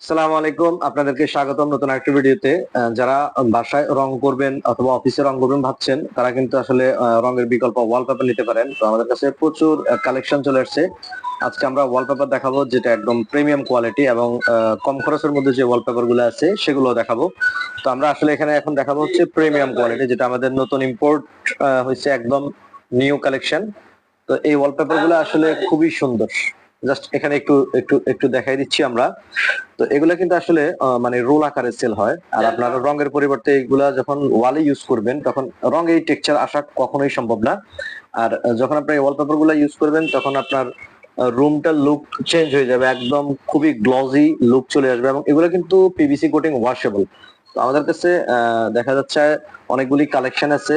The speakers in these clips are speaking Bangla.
আসসালামু আলাইকুম, আপনাদেরকে স্বাগতম নতুন একটা ভিডিওতে। যারা বাসায় রং করবেন অথবা অফিসে রং করবেন ভাবছেন, তারা কিন্তু আসলে রঙের বিকল্প ওয়ালপেপার নিতে পারেন। তো আমাদের কাছে প্রচুর কালেকশন চলে আসছে। আজকে আমরা ওয়ালপেপার দেখাবো যেটা একদম প্রিমিয়াম কোয়ালিটি এবং কম খরচের মধ্যে যে ওয়ালপেপার গুলো আছে সেগুলো দেখাবো। তো আমরা আসলে এখানে এখন দেখাবো হচ্ছে প্রিমিয়াম কোয়ালিটি, যেটা আমাদের নতুন ইম্পোর্ট হয়েছে, একদম নিউ কালেকশন। তো এই ওয়ালপেপার গুলো আসলে খুবই সুন্দর। জাস্ট এখানে একটু একটু একটু দেখাই দিচ্ছি আমরা। তো এগুলা কিন্তু আসলে মানে রোল আকারে সেল হয়। আর আপনার রঙের পরিবর্তে এগুলা যখন ওয়ালে ইউজ করবেন তখন রঙের টেক্সচার আসা কখনোই সম্ভব না। আর যখন আপনি এই ওয়ালপেপার গুলা ইউজ করবেন তখন আপনার রুমটার লুক চেঞ্জ হয়ে যাবে, একদম খুবই গ্লজি লুক চলে আসবে। এবং এগুলো কিন্তু পিভিসি কোটিং ওয়াশেবল। তো আমাদের কাছে দেখা যাচ্ছে অনেকগুলি কালেকশন আছে,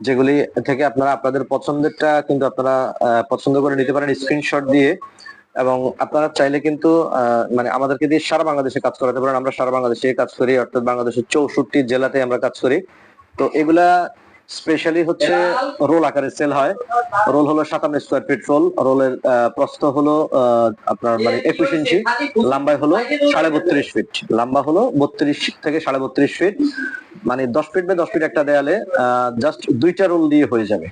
যেগুলি থেকে আপনারা আপনাদের পছন্দেরটা কিন্তু আপনারা পছন্দ করে নিতে পারেন স্ক্রিনশট দিয়ে। এবং আপনারা চাইলে কিন্তু মানে আমাদেরকে দিয়ে সারা বাংলাদেশে কাজ করাতে পারেন। আমরা সারা বাংলাদেশে কাজ করি, অর্থাৎ বাংলাদেশের 64 জেলাতে আমরা কাজ করি। তো এগুলা স্পেশালি হচ্ছে রোল আকারে সেল হয়। রোল হলো 57 স্কোয়ার ফিট রোল। রোলের প্রস্থ হলো আপনার মানে 21 ইঞ্চি, লম্বাই হলো 32.5 ফিট। লম্বা হলো 32 থেকে 32.5 ফিট, মানে 10 ফিট বাই 10 ফিট একটা দেয়ালে জাস্ট দুইটা রোল দিয়ে হয়ে যাবে।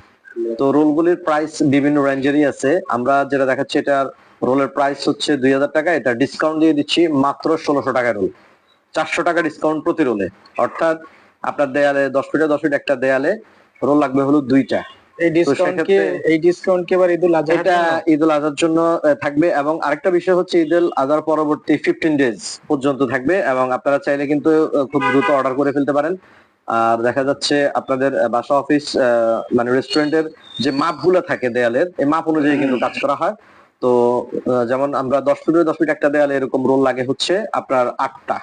তো রোলগুলির প্রাইস বিভিন্ন রেঞ্জেরই আছে। আমরা যেটা দেখাচ্ছি এটার রোলের প্রাইস হচ্ছে 2000 টাকা। এটা ডিসকাউন্ট দিয়ে দিচ্ছি মাত্র 1600 টাকা রোল। 400 টাকা ডিসকাউন্ট প্রতি রোলে। অর্থাৎ আপনার দেয়ালে 10 ফিটে 10 ফিট একটা দেয়ালে রোল লাগবে হলো দুইটা। এই ডিসকাউন্ট কি এবার ঈদুল আজহার এটা জন্য? ঈদুল আজহার জন্য থাকবে। এবং আরেকটা বিষয় হচ্ছে ঈদুল আজহার পরবর্তী 15 ডেজ পর্যন্ত থাকবে। এবং আপনারা চাইলে কিন্তু খুব দ্রুত অর্ডার করে ফেলতে পারেন। আর দেখা যাচ্ছে আপনাদের বাসা অফিস মানে রেস্টুরেন্টের যে মাপগুলো থাকে দেয়ালের, এই মাপ অনুযায়ী কিন্তু কাজ করা হয়। তো যেমন আমরা 10 ফিট বাই 10 ফিট একটা দেয়ালে এরকম রোল লাগে হচ্ছে আপনার 8টা।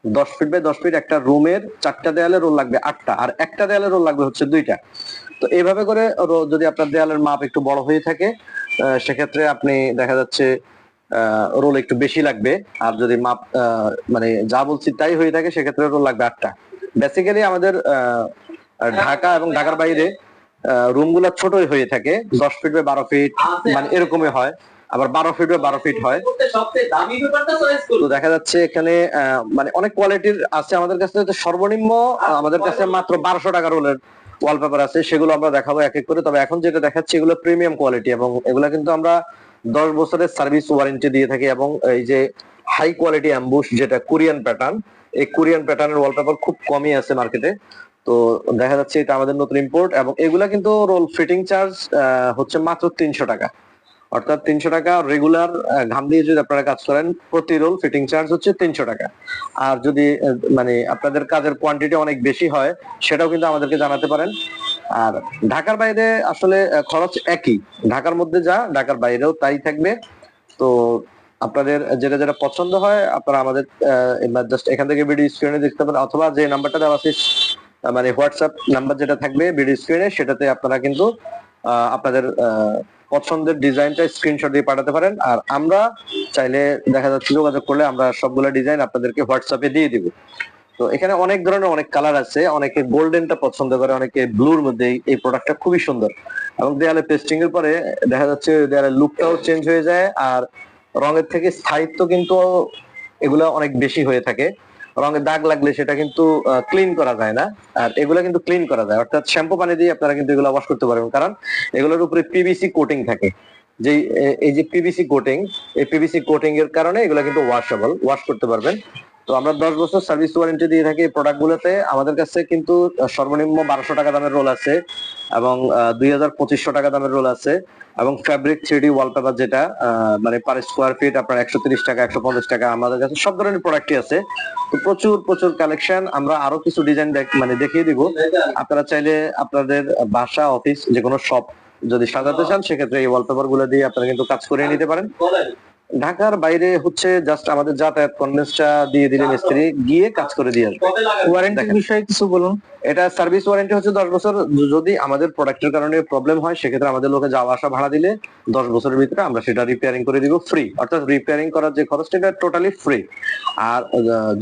10 ফিট বাই 10 ফিট একটা রুমের 4টা দেয়ালে রোল লাগবে 8টা, আর একটা দেয়ালে রোল লাগবে হচ্ছে 2টা। তো এইভাবে করে যদি আপনার দেয়ালের মাপ একটু বড় হয়ে থাকে সেক্ষেত্রে আপনি দেখা যাচ্ছে রোল একটু বেশি লাগবে। আর যদি মাপ মানে যা বলছি তাই হয়ে থাকে সেক্ষেত্রে রোল লাগবে 8টা। বেসিক্যালি আমাদের ঢাকা এবং ঢাকার বাইরে রুম গুলা ছোটই হয়ে থাকে, 10 ফিট বাই 12 ফিট মানে এরকমই হয়। আবার 12 ফিট বাই 12 ফিট হয়। তো দেখা যাচ্ছে এখানে মানে অনেক কোয়ালিটির আছে আমাদের কাছে। সর্বনিম্ন আমাদের কাছে মাত্র 1200 টাকা রোলের ওয়ালপেপার আছে, সেগুলো আমরা দেখাবো এক এক করে। তবে এখন যেটা দেখাচ্ছি এগুলো প্রিমিয়াম কোয়ালিটি, এবং এগুলা কিন্তু আমরা 10 বছরের সার্ভিস ওয়ারেন্টি দিয়ে থাকি। এবং এই যে হাই কোয়ালিটি অ্যাম্বুশ, যেটা কোরিয়ান প্যাটার্ন, এই কোরিয়ান প্যাটার্নের ওয়ালপেপার খুব কমই আছে মার্কেটে। তো দেখা যাচ্ছে এটা আমাদের নতুন ইম্পোর্ট। এবং এগুলা কিন্তু রোল ফিটিং চার্জ হচ্ছে মাত্র 300 টাকা। অর্থাৎ 300 টাকা রেগুলার ঘাম দিয়ে যদি আপনারা কাজ করেন, প্রতি রোল ফিটিং চার্জ হচ্ছে 300 টাকা। আর যদি মানে আপনাদের কাজের কোয়ান্টিটি অনেক বেশি হয়, সেটাও কিন্তু আমাদেরকে জানাতে পারেন। আর ঢাকার বাইরে আসলে খরচ একই। ঢাকার মধ্যে যা, ঢাকার বাইরেও তাই থাকবে। তো আপনাদের যেটা যেটা পছন্দ হয় আপনারা আমাদের জাস্ট এখান থেকে ভিডিও স্ক্রিনে দেখতে পারেন, অথবা যে নাম্বারটা দেওয়া আছে মানে হোয়াটসঅ্যাপ নাম্বার যেটা থাকবে ভিডিও স্ক্রিনে, সেটাতে আপনারা কিন্তু আপনাদের পছন্দের ডিজাইনটা স্ক্রিনশট দিয়ে পাঠাতে পারেন। আর আমরা চাইলে দেখা যাচ্ছে যোগাযোগ করলে আমরা সবগুলো ডিজাইন আপনাদেরকে হোয়াটসঅ্যাপে দিয়ে দিব। তো এখানে অনেক ধরনের অনেক কালার আছে। অনেকে গোল্ডেনটা পছন্দ করে, অনেকে ব্লুর মধ্যে। এই প্রোডাক্টটা খুবই সুন্দর। এবং দেয়ালে পেস্টিং এর পরে দেখা যাচ্ছে দেয়ালের লুকটাও চেঞ্জ হয়ে যায়। আর রঙের থেকে স্থায়িত্ব কিন্তু এগুলা অনেক বেশি হয়ে থাকে। রঙের দাগ লাগলে সেটা কিন্তু ক্লিন করা যায় না। আর এগুলা কিন্তু ক্লিন করা যায়, অর্থাৎ শ্যাম্পু পানি দিয়ে আপনারা কিন্তু এগুলো ওয়াশ করতে পারবেন, কারণ এগুলোর উপরে পিভিসি কোটিং থাকে। যে এই যে পিভিসি কোটিং, এই পিভিসি কোটিং এর কারণে এগুলো কিন্তু ওয়াশেবল, ওয়াশ করতে পারবেন। তো আমরা 10 বছর সার্ভিস ওয়ারেন্টি দিয়ে থাকি এই প্রোডাক্ট গুলোতে। আমাদের কাছে কিন্তু সর্বনিম্ন 1200 টাকা দামের রোল আছে, এবং 2500 টাকা দামের রোল আছে। এবং ফ্যাব্রিক 3D ওয়ালপেপার, যেটা মানে পার স্কোয়ার ফিট আপনার 130 টাকা 150 টাকা, আমাদের কাছে সব ধরনের প্রোডাক্টই আছে। তো প্রচুর প্রচুর কালেকশন। আমরা আরো কিছু ডিজাইন মানে দেখিয়ে দিব। আপনারা চাইলে আপনাদের বাসা অফিস যে কোনো শপ যদি সাজাতে চান, সেক্ষেত্রে এই ওয়ালপেপার গুলো দিয়ে আপনারা কিন্তু কাজ করে নিতে পারেন। ঢাকার বাইরে হচ্ছে জাস্ট আমাদের যাতায়াত কনভেন্সটা দিয়ে দিলে মিস্ত্রি গিয়ে কাজ করে দিয়ে আসবে। ওয়ারেন্টির বিষয়ে কিছু বলুন। এটা সার্ভিস ওয়ারেন্টি হচ্ছে 10 বছর। যদি আমাদের প্রোডাক্টের কারণে প্রবলেম হয়, সেক্ষেত্রে আমাদের লোকে যাওয়া আসা ভাড়া দিলে 10 বছরের ভিতরে আমরা সেটা রিপেয়ারিং করে দিব ফ্রি। অর্থাৎ রিপেয়ারিং করার যে খরচটা, এটা টোটালি ফ্রি। আর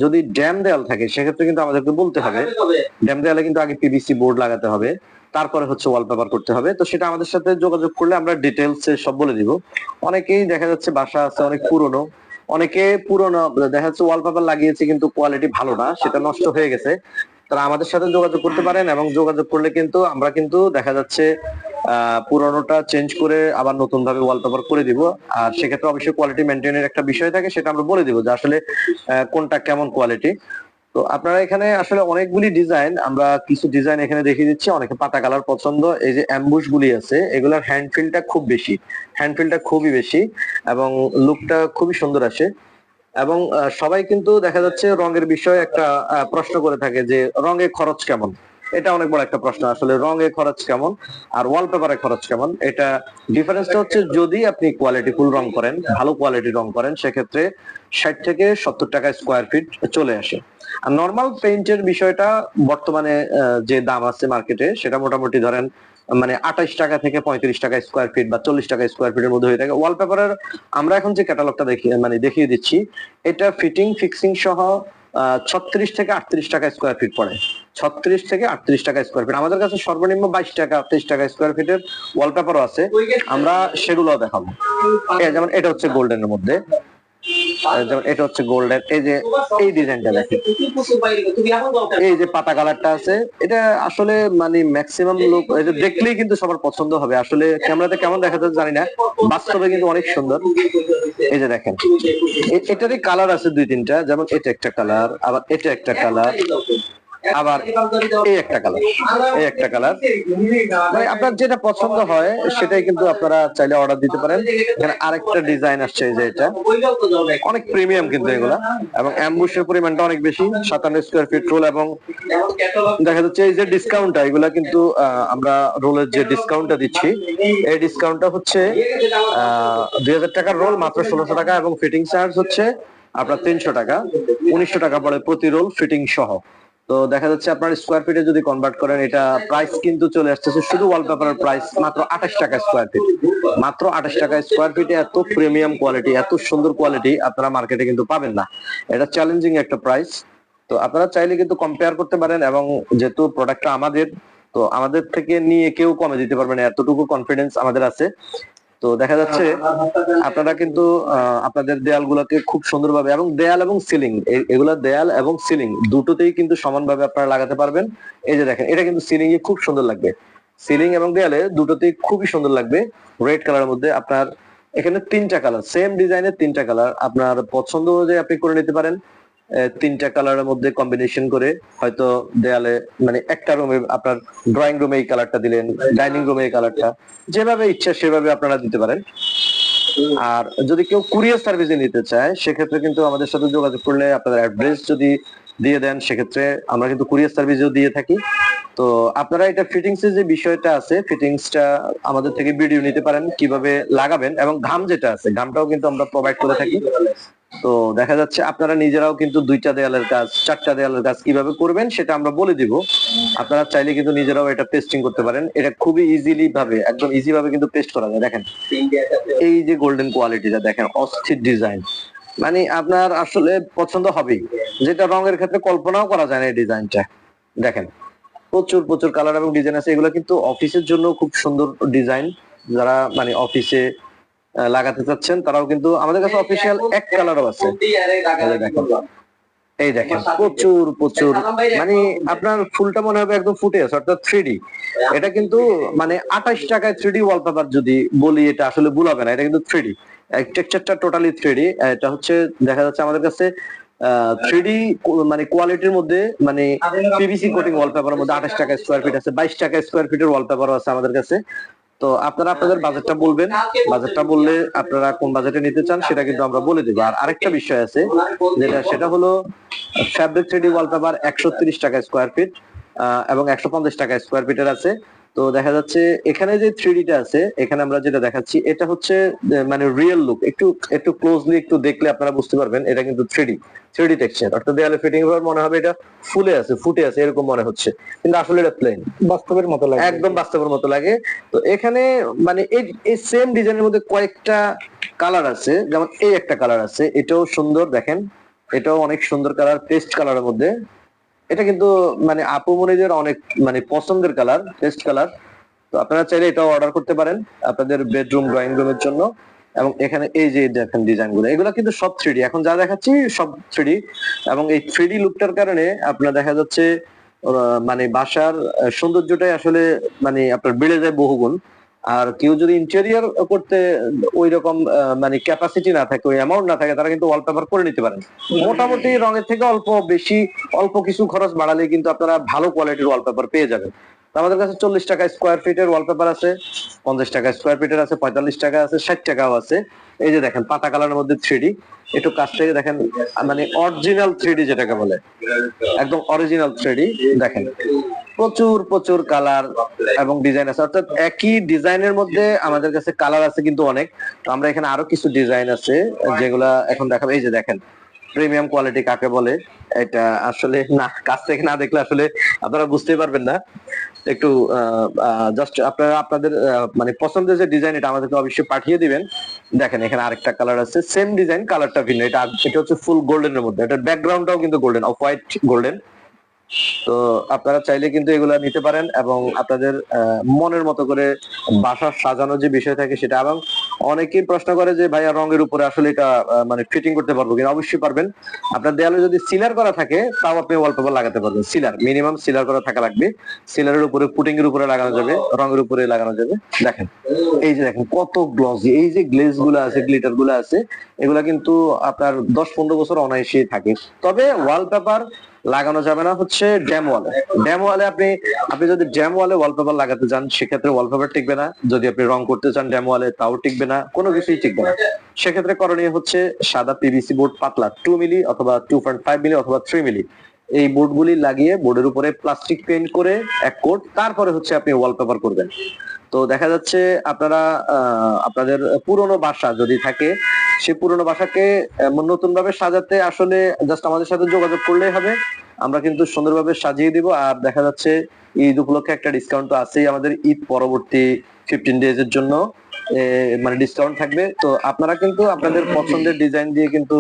যদি ড্যাম দেয়াল থাকে, সেক্ষেত্রে কিন্তু আমাদেরকে বলতে হবে। ড্যাম দেয়ালে কিন্তু আগে পিভিসি বোর্ড লাগাতে হবে, তারপরে হচ্ছে ওয়ালপেপার করতে হবে। তো সেটা আমাদের সাথে যোগাযোগ করলে আমরা ডিটেলস সব বলে দিব। অনেকেই দেখা যাচ্ছে বাসা আছে অনেক পুরনো, অনেকে পুরোনো দেখা যাচ্ছে ওয়ালপেপার লাগিয়েছে কিন্তু কোয়ালিটি ভালো না, সেটা নষ্ট হয়ে গেছে, তারা আমাদের সাথে যোগাযোগ করতে পারেন এবং যোগাযোগ করলে কিন্তু আমরা কিন্তু দেখা যাচ্ছে পুরোনোটা চেঞ্জ করে আবার নতুন ভাবে ওয়ালপেপার করে দিব। আর সেক্ষেত্রে অবশ্যই কোয়ালিটি মেনটেনের একটা বিষয় থাকে, সেটা আমরা বলে দিব যে আসলে কোনটা কেমন কোয়ালিটি। তো আপনারা এখানে আসলে অনেকগুলি ডিজাইন, আমরা কিছু ডিজাইন এখানে দেখিয়ে দিচ্ছি। অনেকে পাতা কালার পছন্দ, এই যে অ্যাম্বুশ গুলি আছে এগুলার হ্যান্ড ফিলটা খুব বেশি, হ্যান্ড ফিলটা খুবই বেশি এবং লুকটা খুবই সুন্দর আসে। এবং সবাই কিন্তু দেখা যাচ্ছে রঙের বিষয়ে একটা প্রশ্ন করে থাকে যে রঙে খরচ কেমন। এটা অনেক বড় একটা প্রশ্ন, আসলে রঙে খরচ কেমন আর ওয়ালপেপারে খরচ কেমন। এটা ডিফারেন্সটা হচ্ছে যদি আপনি কোয়ালিটিফুল রং করেন, ভালো কোয়ালিটির রং করেন, সেক্ষেত্রে 60 থেকে 70 টাকা স্কোয়ার ফিট চলে আসে। আর নর্মাল পেইন্টের বিষয়টা বর্তমানে যে দাম আছে মার্কেটে, সেটা মোটামুটি ধরেন মানে 28 টাকা থেকে 35 টাকা স্কোয়ার ফিট বা 40 টাকা স্কোয়ার ফিটের মধ্যে হয়ে থাকে। ওয়ালপেপারের আমরা এখন যে ক্যাটালগটা দেখিয়ে দিচ্ছি, এটা ফিটিং ফিক্সিং সহ 36 থেকে 38 টাকা স্কোয়ার ফিট পড়ে। 36 থেকে 38 টাকা স্কোয়ার ফিট। আমাদের কাছে সর্বনিম্ন 22 টাকা 23 টাকা স্কোয়ার ফিটের ওয়ালপেপারও আছে, আমরা সেগুলোও দেখাবো। যেমন এটা হচ্ছে গোল্ডেনের মধ্যে, যেমন এটা হচ্ছে গোল্ডেন, এই যে এই ডিজাইনটা দেখেন, এই যে পাতা কালারটা আছে, এটা আসলে মানে ম্যাক্সিমাম লোক এটা দেখলেই কিন্তু সবার পছন্দ হবে। আসলে ক্যামেরাতে কেমন দেখা যাচ্ছে জানি না, বাস্তবে কিন্তু অনেক সুন্দর। এই যে দেখেন, এটারই কালার আছে দুই তিনটা, যেমন এটা একটা কালার, আবার এটা একটা কালার, আবার এই একটা কালার, এই একটা কালার। মানে আপনার যেটা পছন্দ হয় সেটাই কিন্তু আপনারা চাইলে অর্ডার দিতে পারেন। এখানে আরেকটা ডিজাইন আসছে, এই যে এটা অনেক প্রিমিয়াম কিন্তু এগুলা, এবং অ্যাম্বুশের পরিমাণটা অনেক বেশি, 57 স্কোয়ার ফিট রোল। এবং দেখা যাচ্ছে এই যে ডিসকাউন্টটা, এগুলা কিন্তু আমরা রোলের যে ডিসকাউন্টটা দিচ্ছি, এই ডিসকাউন্টটা হচ্ছে 2000 টাকার রোল মাত্র 1600 টাকা, এবং ফিটিং চার্জ হচ্ছে আপনার 300 টাকা, 1900 টাকা পড়ে প্রতি রোল ফিটিং সহ। তো দেখা যাচ্ছে আপনার স্কোয়ার ফিটে যদি কনভার্ট করেন, এটা প্রাইস কিন্তু চলে আসতেছে শুধু ওয়ালপেপারের প্রাইস মাত্র 28 টাকা স্কোয়ার ফিট। মাত্র 28 টাকা স্কোয়ার ফিটে এত প্রিমিয়াম কোয়ালিটি, এত সুন্দর কোয়ালিটি আপনারা মার্কেটে কিন্তু পাবেন না। এটা চ্যালেঞ্জিং একটা প্রাইস। তো আপনারা চাইলে কিন্তু কম্পেয়ার করতে পারেন, এবং যেহেতু প্রোডাক্টটা আমাদের, তো আমাদের থেকে নিয়ে কেউ কমে দিতে পারবে না, এতটুকু কনফিডেন্স আমাদের আছে। তো দেখা যাচ্ছে আপনারা কিন্তু আপনাদের দেয়ালগুলোকে খুব সুন্দরভাবে, এবং দেয়াল এবং সিলিং, এগুলা দেয়াল এবং সিলিং দুটোতেই কিন্তু সমানভাবে আপনারা লাগাতে পারবেন। এই যে দেখেন, এটা কিন্তু সিলিং এ খুব সুন্দর লাগবে, সিলিং এবং দেয়ালে দুটোতেই খুবই সুন্দর লাগবে। রেড কালারের মধ্যে আপনার এখানে 3টা কালার, সেম ডিজাইনের 3টা কালার আপনার পছন্দ অনুযায়ী আপনি করে নিতে পারেন। 3টা কালারের মধ্যে কম্বিনেশন করে হয়তো দেয়ালে, মানে একটা রুমে আপনার ড্রয়িং রুমে এই কালারটা দিলেন, ডাইনিং রুমে এই কালারটা, যেভাবে ইচ্ছা সেভাবে আপনারা দিতে পারেন। আর যদি কেউ কুরিয়ার সার্ভিসে নিতে চায়, সেক্ষেত্রে কিন্তু আমাদের সাথে যোগাযোগ করলে আপনাদের অ্যাড্রেস যদি দিয়ে দেন, সেক্ষেত্রে আমরা কিন্তু কুরিয়ার সার্ভিসও দিয়ে থাকি। তো আপনারা এটা ফিটিংস এর যে বিষয়টা আছে, ফিটিংসটা আমাদের থেকে ভিডিও নিতে পারেন কিভাবে লাগাবেন, এবং ঘাম যেটা আছে ঘামটাও কিন্তু আমরা প্রোভাইড করে থাকি। তো দেখা যাচ্ছে আপনারা নিজেরাও কিন্তু 2টা দেয়ালের কাজ, 4টা দেয়ালের কাজ কিভাবে করবেন সেটা আমরা বলে দিব। আপনারা চাইলে কিন্তু নিজেরাও এটা পেস্টিং করতে পারেন। এটা খুবই ইজিলি ভাবে, একদম ইজি ভাবে কিন্তু পেস্ট করা যায়। দেখেন এই যে গোল্ডেন কোয়ালিটিটা দেখেন, অস্থির ডিজাইন, মানে আপনার আসলে পছন্দ হবেই, যেটা রঙের ক্ষেত্রে কল্পনাও করা যায় না এই ডিজাইনটা। দেখেন প্রচুর প্রচুর কালার এবং ডিজাইন আছে, এগুলো কিন্তু অফিসের জন্য খুব সুন্দর ডিজাইন। যারা মানে অফিসে লাগাতে চাচ্ছেন তারাও কিন্তু, আমাদের কাছে অফিসিয়াল এক কালারও আছে। এই দেখেন প্রচুর প্রচুর, মানে আপনার ফুলটা মনে হবে একদম ফুটে আছে, অর্থাৎ 3D। এটা কিন্তু মানে 28 টাকায় 3D ওয়ালপেপার যদি বলি, এটা আসলে ভুলাবে না, এটা কিন্তু 3D টেক্সচারটা টোটালি 3D। এটা হচ্ছে দেখা যাচ্ছে আমাদের কাছে 3D মানে কোয়ালিটির মধ্যে, মানে পিভিসি কোটিং ওয়ালপেপারের মধ্যে 28 টাকা স্কোয়ার ফিট আছে, 22 টাকা স্কোয়ার ফিটের ওয়ালপেপারও আছে আমাদের কাছে। তো আপনারা আপনাদের বাজেটটা বলবেন, বাজেটটা বললে আপনারা কোন বাজেটে নিতে চান সেটা কিন্তু আমরা বলে দেবো। আর আরেকটা বিষয় আছে যেটা, সেটা হলো ফ্যাব্রিক 3D ওয়ালপেপার 130 টাকা স্কোয়ার ফিট এবং 150 টাকা স্কোয়ার ফিটের আছে। তো দেখা যাচ্ছে এখানে যে 3Dটা আছে, এখানে আমরা যেটা দেখাচ্ছি এটা হচ্ছে মানে রিয়েল লুক। একটু একটু ক্লোজলি একটু দেখলে আপনারা বুঝতে পারবেন এটা কিন্তু 3D টেক্সচার, অর্থাৎ দেয়ালে ফিটিং এর মনে হবে এটা ফুলে আছে, ফুটে আছে, এরকম মনে হচ্ছে, কিন্তু আসলে এটা প্লেন, বাস্তবের মতো লাগে, একদম বাস্তবের মতো লাগে। তো এখানে মানে এই সেম ডিজাইনের মধ্যে কয়েকটা কালার আছে, যেমন এই একটা কালার আছে, এটাও সুন্দর দেখেন, এটাও অনেক সুন্দর কালার, পেস্ট কালারের মধ্যে। এটা কিন্তু মানে আপু মনিদের অনেক মানে পছন্দের কালার, পেস্ট কালার। তো আপনারা চাইলে এটাও অর্ডার করতে পারেন আপনাদের বেডরুম ড্রয়িং রুমের জন্য। এবং এখানে এই যে দেখেন ডিজাইন গুলো, এগুলো কিন্তু সব 3D, এখন যা দেখাচ্ছি সব 3D। এবং এই 3D লুকটার কারণে আপনার দেখা যাচ্ছে মানে বাসার সৌন্দর্যটাই আসলে মানে আপনার বেড়ে যায় বহুগুণ। আর কেউ যদি ইন্টেরিয়র করতে ওই রকম মানে ক্যাপাসিটি না থাকে, ওই অ্যামাউন্ট না থাকে, তারা কিন্তু ওয়ালপেপার করে নিতে পারেন। মোটামুটি রঙের থেকে অল্প বেশি অল্প কিছু খরচ বাড়ালে কিন্তু আপনারা ভালো কোয়ালিটির ওয়ালপেপার পেয়ে যাবেন। তো আমাদের কাছে 40 টাকা স্কোয়ার ফিটের ওয়ালপেপার আছে, 50 টাকা স্কোয়ার ফিটের আছে, 45 টাকা আছে, 60 টাকাও আছে। এই যে দেখেন পাতা কালারের মধ্যে 3D, একটু কাছ থেকে দেখেন, মানে অরিজিনাল 3D যেটাকে বলে, একদম অরিজিনাল 3D। দেখেন প্রচুর প্রচুর কালার এবং ডিজাইন আছে, অর্থাৎ একই ডিজাইনের মধ্যে আমাদের কাছে কালার আছে কিন্তু অনেক। তো আমরা এখানে আরো কিছু ডিজাইন আছে যেগুলা এখন দেখাবো। এই যে দেখেন প্রিমিয়াম কোয়ালিটি কাকে বলে, এটা আসলে না কাছ থেকে না দেখলে আসলে আপনারা বুঝতেই পারবেন না। একটু জাস্ট আপনারা আপনাদের মানে পছন্দের যে ডিজাইন, এটা আমাদেরকে অবশ্যই পাঠিয়ে দিবেন। দেখেন এখানে আরেকটা কালার আছে, সেম ডিজাইন, কালারটা ভিন্ন। এটা হচ্ছে ফুল গোল্ডেনের মধ্যে, এটার ব্যাকগ্রাউন্ডটাও কিন্তু গোল্ডেন, অফ হোয়াইট গোল্ডেন। তো আপনারা চাইলে কিন্তু এগুলা নিতে পারেন এবং আপনাদের মনের মতো করে বাসা সাজানোর যে বিষয় থাকে সেটা। এবং অনেকেই প্রশ্ন করে যে ভাইয়া রঙের উপরে আসলে এটা মানে ফিটিং করতে পারবো কিনা, অবশ্যই পারবেন। আপনার দেয়ালে যদি সিলার করা থাকে তাও আপনি ওয়ালপেপার লাগাতে পারবেন। সিলার মিনিমাম সিলার করা থাকা লাগবে, সিলারের উপরে পুটিং এর উপরে লাগানো যাবে, রঙের উপরে লাগানো যাবে। দেখেন এই যে দেখেন কত গ্লসি, এই যে গ্লেজ গুলো আছে, গ্লিটার গুলো আছে, এগুলা কিন্তু আপনার 10-15 বছর অনায়াসেই থাকে। তবে ওয়ালপেপার লাগানো যাবে না হচ্ছে ড্যাম ওয়ালে। ড্যাম ওয়ালে আপনি আপনি যদি ড্যাম ওয়ালে ওয়ালপেপার লাগাতে চান সেক্ষেত্রে ওয়ালপেপার টিকবে না। যদি আপনি রং করতে চান ড্যাম ওয়ালে তাও টিকবে না, কোনো কিছুই টিকবে না। সেক্ষেত্রে করণীয় হচ্ছে সাদা পিভিসি বোর্ড, পাতলা 2 মিলি অথবা 2.5 মিলি অথবা 3 মিলি, এই বোর্ডগুলি লাগিয়ে বোর্ডের উপরে প্লাস্টিক পেইন্ট করে এক কোট, তারপরে হচ্ছে আপনি ওয়ালপেপার করবেন। তো দেখা যাচ্ছে আপনারা আপনাদের পুরনো বাসা যদি থাকে, সে পুরনো বাসাকে নতুন ভাবে সাজাতে আসলে জাস্ট আমাদের সাথে যোগাযোগ করলেই হবে, আমরা কিন্তু সুন্দরভাবে সাজিয়ে দিব। আর দেখা যাচ্ছে ঈদ উপলক্ষে একটা ডিসকাউন্ট তো আছেই আমাদের, ঈদ পরবর্তী 15 ডেজ এর জন্য মানে ডিসকাউন্ট থাকবে। তো আপনারা কিন্তু আপনাদের পছন্দের ডিজাইন দিয়ে কিন্তু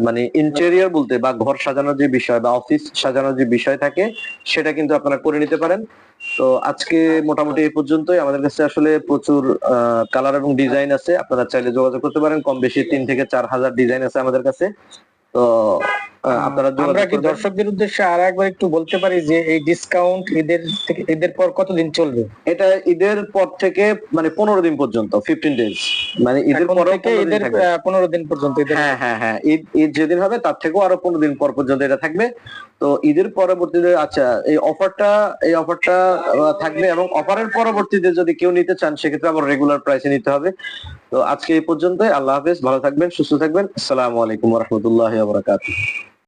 মানে ইন্টেরিয়র বলতে বা ঘর সাজানোর যে বিষয় বা অফিস সাজানোর যে বিষয় থাকে সেটা কিন্তু আপনারা করে নিতে পারেন। তো আজকে মোটামুটি এই পর্যন্তই। আমাদের কাছে আসলে প্রচুর কালার এবং ডিজাইন আছে, আপনারা চাইলে যোগাযোগ করতে পারেন। কম বেশি 3 থেকে 4 হাজার ডিজাইন আছে আমাদের কাছে। তো আপনারা আমরা যোগাযোগ কি করবেন। দর্শকদের উদ্দেশ্যে আর একবার একটু বলতে পারি যে এই ডিসকাউন্ট ঈদের পর কতদিন চলবে? এটা ঈদের পর থেকে মানে 15 দিন পর্যন্ত, 15 ডেজ, মানে ঈদের এখন পর থেকে ঈদের 15 দিন পর্যন্ত হ্যাঁ হ্যাঁ হ্যাঁ, ঈদ ঈদ যেদিন হবে তার থেকেও আরো 15 দিন পর পর্যন্ত এটা থাকবে। তো ঈদের পরবর্তীতে আচ্ছা এই অফারটা থাকবে, এবং অফারের পরবর্তীতে যদি কেউ নিতে চান সেক্ষেত্রে আবার রেগুলার প্রাইসে নিতে হবে। তো আজকে এই পর্যন্তই। আল্লাহ হাফেজ, ভালো থাকবেন, সুস্থ থাকবেন। আসসালামু আলাইকুম ওয়া রাহমাতুল্লাহি ওয়া বারাকাতুহু।